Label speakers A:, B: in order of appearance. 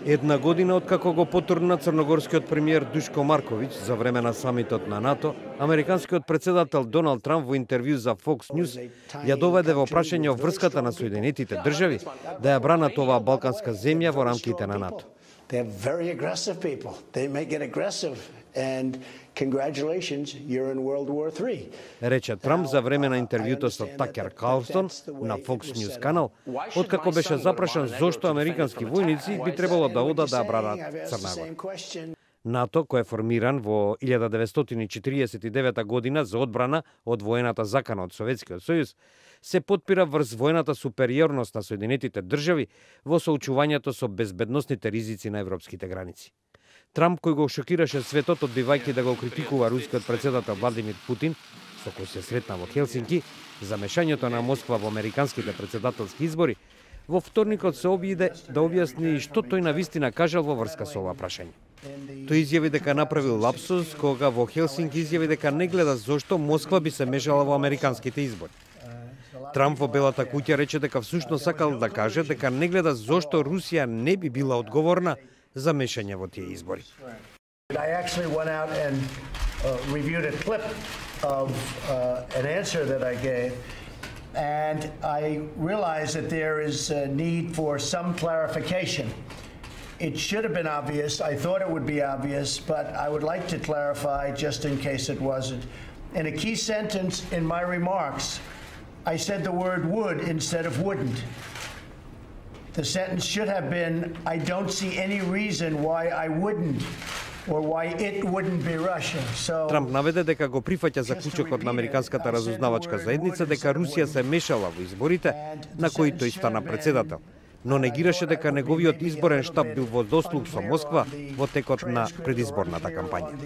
A: Една година откако го потурна црногорскиот премиер Душко Марковиќ за време на самитот на НАТО, американскиот председател Доналд Трамп во интервју за Fox News ја доведе во прашање врската на Соединетите држави да ја бранат оваа балканска земја во рамките на НАТО. Рече Трамп за време на интервјуто со Такер Карлстон на Fox News канал, откако беше запрашан зошто американски војници би требало да одат да бранат Црна Гора. НАТО, кој е формиран во 1949 година за одбрана од воената закана од Советскиот сојуз, се подпира врз воената супериорност на Соединетите држави во соочувањето со безбедносните ризици на европските граници. Трамп, кој го шокираше светот одбивајќи да го критикува рускиот председател Владимир Путин, со кој се сретна во Хелсинки, за мешањето на Москва во американските председателски избори, во вторникот се обиде да објасни што тој навистина кажал во врска со ова прашање. Тој изјави дека направил лапсус кога во Хелсинки изјави дека не гледа зошто Москва би се мешала во американските избори. Трамп во Белата куќа рече дека всушност сакал да каже дека не гледа зошто Русија не би била одговорна за мешање во тие избори.
B: I actually went out and reviewed a clip of an answer that I gave, and I realized that there is a need for some clarification. It should have been obvious. I thought it would be obvious, but I would like to clarify just in case it wasn't. In a key sentence in my remarks, I said the word would instead of wouldn't. The sentence should have been, I don't see any reason why I wouldn't or why it wouldn't be Russia. So
A: Трамп наведе дека го прифаќа заклучокот на американската разузнавачка заедница дека Русија се мешала во изборите на кои тој стана председател, но негираше дека неговиот изборен штаб бил во дослуг со Москва во текот на предизборната кампања.